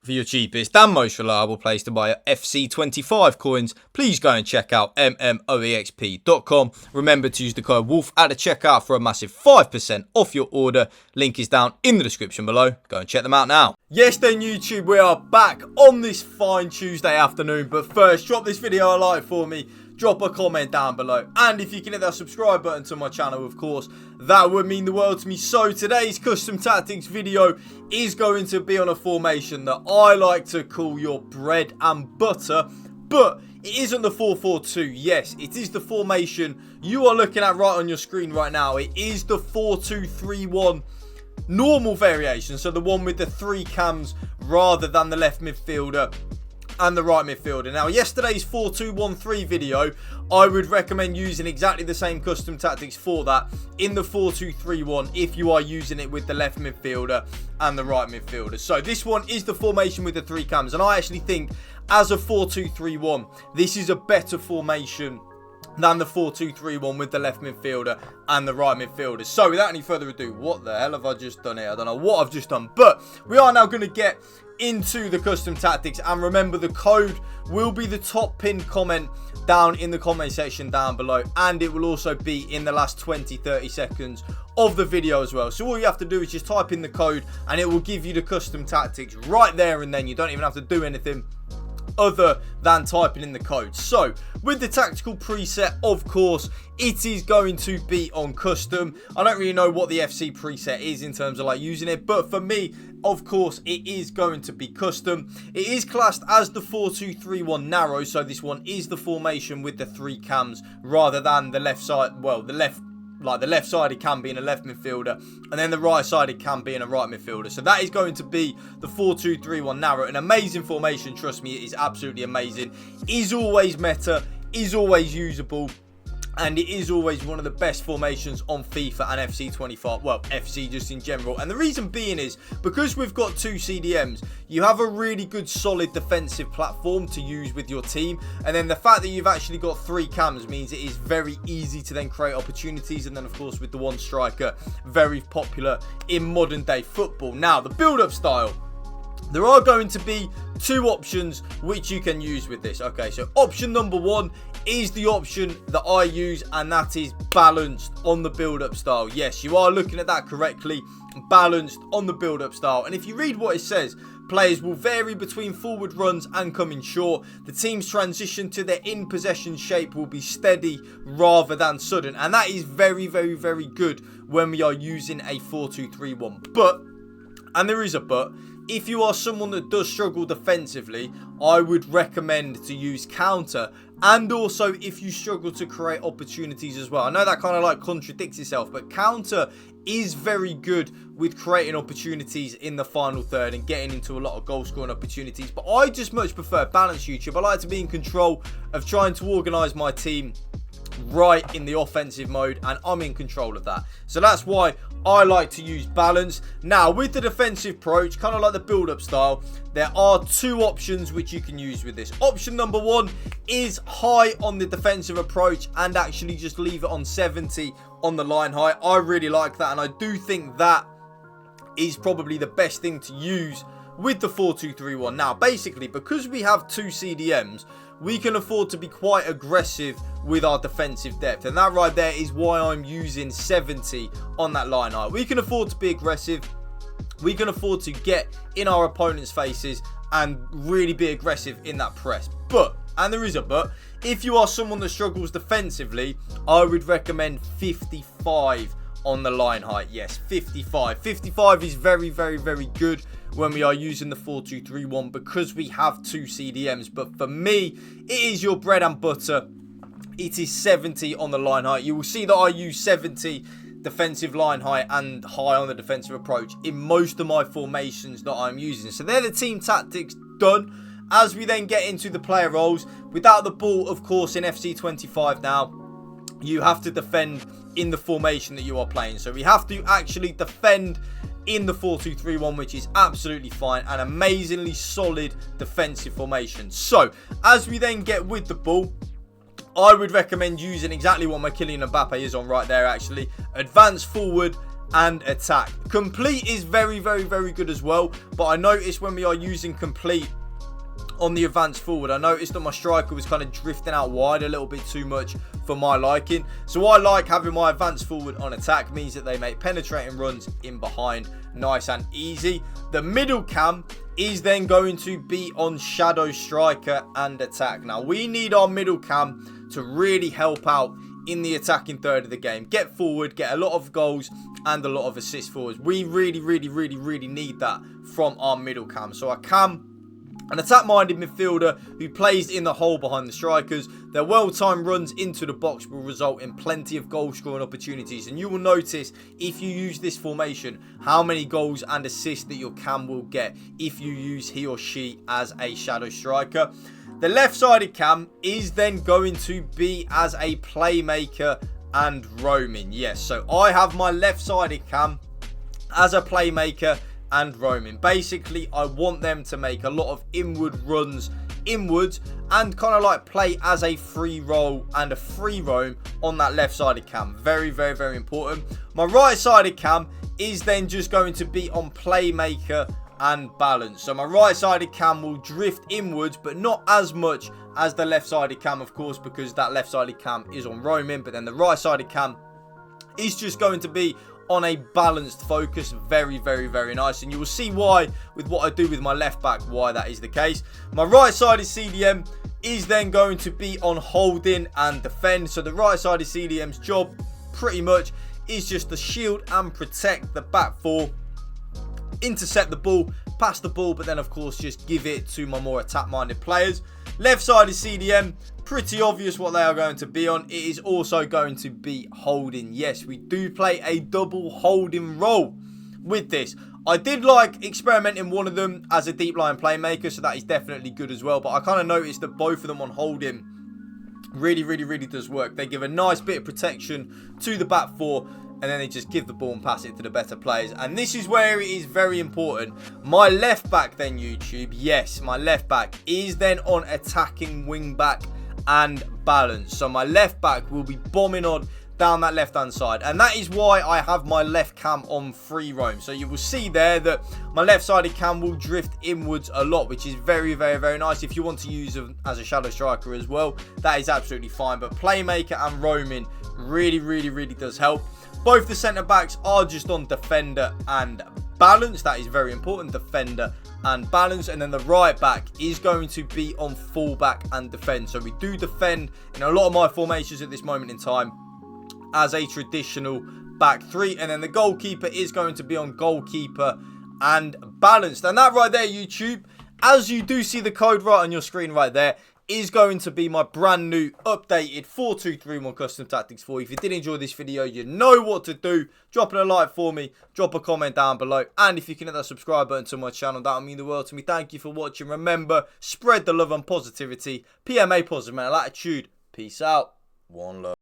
For your cheapest and most reliable place to buy FC25 coins, please go and check out mmoexp.com. Remember to use the code WOLF at the checkout for a massive 5% off your order. Link is down in the description below. Go and check them out now. Yes then YouTube, we are back on this fine Tuesday afternoon. But first, drop this video a like for me. Drop a comment down below, and if you can hit that subscribe button to my channel, of course, that would mean the world to me. So today's custom tactics video is going to be on a formation that I like to call your bread and butter, but it isn't the 4-4-2. Yes, it is the formation you are looking at right on your screen right now. It is the 4-2-3-1 normal variation, so the one with the 3 cams rather than the left midfielder and the right midfielder. Now, yesterday's 4-2-1-3 video, I would recommend using exactly the same custom tactics for that in the 4-2-3-1 if you are using it with the left midfielder and the right midfielder. So this one is the formation with the 3 cams, and I actually think as a 4-2-3-1, this is a better formation than the 4-2-3-1 with the left midfielder and the right midfielder. So without any further ado, what the hell have I just done here? I don't know what I've just done, but we are now going to get into the custom tactics, and remember, the code will be the top pinned comment down in the comment section down below, and it will also be in the last 20-30 seconds of the video as well. So all you have to do is just type in the code and it will give you the custom tactics right there and then. You don't even have to do anything other than typing in the code. So with the tactical preset, of course, it is going to be on custom. I don't really know what the FC preset is in terms of like using it, but for me, of course, it is going to be custom. It is classed as the 4-2-3-1 narrow, so this one is the formation with the 3 cams rather than the left side, well, the left sided cam being a left midfielder, and then the right sided cam being a right midfielder. So that is going to be the 4-2-3-1 narrow. An amazing formation, trust me, it is absolutely amazing. Is always meta, is always usable, and it is always one of the best formations on FIFA and FC25. Well, FC just in general. And the reason being is because we've got 2 CDMs, you have a really good solid defensive platform to use with your team. And then the fact that you've actually got 3 cams means it is very easy to then create opportunities. And then, of course, with the 1 striker, very popular in modern day football. Now, the build-up style. There are going to be 2 options which you can use with this. Okay, so option number 1 is the option that I use, and that is balanced on the build-up style. Yes, you are looking at that correctly. Balanced on the build-up style. And if you read what it says, players will vary between forward runs and coming short. The team's transition to their in-possession shape will be steady rather than sudden. And that is very, very, very good when we are using a 4-2-3-1. But, and there is a but, if you are someone that does struggle defensively, I would recommend to use counter. And also if you struggle to create opportunities as well. I know that kind of like contradicts itself, but counter is very good with creating opportunities in the final third and getting into a lot of goal scoring opportunities. But I just much prefer balance, YouTube. I like to be in control of trying to organise my team right in the offensive mode, and I'm in control of that. So that's why I like to use balance. Now, with the defensive approach, kind of like the build-up style, there are 2 options which you can use with this. Option number 1 is high on the defensive approach and actually just leave it on 70 on the line height. I really like that, and I do think that is probably the best thing to use with the 4-2-3-1. Now, basically, because we have 2 CDMs, we can afford to be quite aggressive with our defensive depth. And that right there is why I'm using 70 on that line height. We can afford to be aggressive. We can afford to get in our opponent's faces and really be aggressive in that press. But, and there is a but, if you are someone that struggles defensively, I would recommend 55 on the line height. Yes, 55. 55 is very, very, very good when we are using the 4-2-3-1 because we have 2 CDMs. But for me, it is your bread and butter. It is 70 on the line height. You will see that I use 70 defensive line height and high on the defensive approach in most of my formations that I'm using. So they're the team tactics done. As we then get into the player roles, without the ball, of course, in FC25 now, you have to defend in the formation that you are playing. So we have to actually defend in the 4-2-3-1, which is absolutely fine. An amazingly solid defensive formation. So as we then get with the ball, I would recommend using exactly what my Kylian Mbappe is on right there, actually. Advance forward and attack. Complete is very, very, very good as well, but I noticed when we are using complete on the advanced forward, I noticed that my striker was kind of drifting out wide a little bit too much for my liking. So I like having my advanced forward on attack, means that they make penetrating runs in behind nice and easy. The middle cam is then going to be on shadow striker and attack. Now we need our middle cam to really help out in the attacking third of the game, get forward, get a lot of goals and a lot of assists for us. We really, really, really, really need that from our middle cam. So our cam, an attack-minded midfielder who plays in the hole behind the strikers. Their well-timed runs into the box will result in plenty of goal-scoring opportunities. And you will notice, if you use this formation, how many goals and assists that your cam will get if you use he or she as a shadow striker. The left-sided cam is then going to be as a playmaker and roaming. Yes, so I have my left-sided cam as a playmaker and roaming. Basically, I want them to make a lot of inward runs inwards and kind of like play as a free roll and a free roam on that left-sided cam. Very, very, very important. My right-sided cam is then just going to be on playmaker and balance. So my right-sided cam will drift inwards, but not as much as the left-sided cam, of course, because that left-sided cam is on roaming. But then the right-sided cam is just going to be on a balanced focus. Very, very, very nice. And you will see why with what I do with my left back, why that is the case. My right-sided CDM is then going to be on holding and defend. So the right-sided CDM's job pretty much is just to shield and protect the back four, intercept the ball, pass the ball, but then of course just give it to my more attack-minded players. Left-sided CDM, pretty obvious what they are going to be on. It is also going to be holding. Yes, we do play a double holding role with this. I did like experimenting one of them as a deep line playmaker, so that is definitely good as well. But I kind of noticed that both of them on holding really, really, really does work. They give a nice bit of protection to the back four, and then they just give the ball and pass it to the better players. And this is where it is very important. My left back then, YouTube, yes, my left back is then on attacking wing back and balance. So my left back will be bombing on down that left hand side, and that is why I have my left cam on free roam. So you will see there that my left sided cam will drift inwards a lot, which is very, very, very nice. If you want to use it as a shadow striker as well, that is absolutely fine. But playmaker and roaming really, really, really does help. Both the centre backs are just on defender and balance. That is very important, defender and balance. And then the right back is going to be on full back and defend. So we do defend in a lot of my formations at this moment in time as a traditional back three. And then the goalkeeper is going to be on goalkeeper and balanced. And that right there, YouTube, as you do see the code right on your screen right there, is going to be my brand new updated 4-2-3-1 custom tactics for you. If you did enjoy this video, you know what to do. Drop a like for me, drop a comment down below, and if you can hit that subscribe button to my channel, that will mean the world to me. Thank you for watching. Remember, spread the love and positivity. PMA positive mental attitude. Peace out. One love.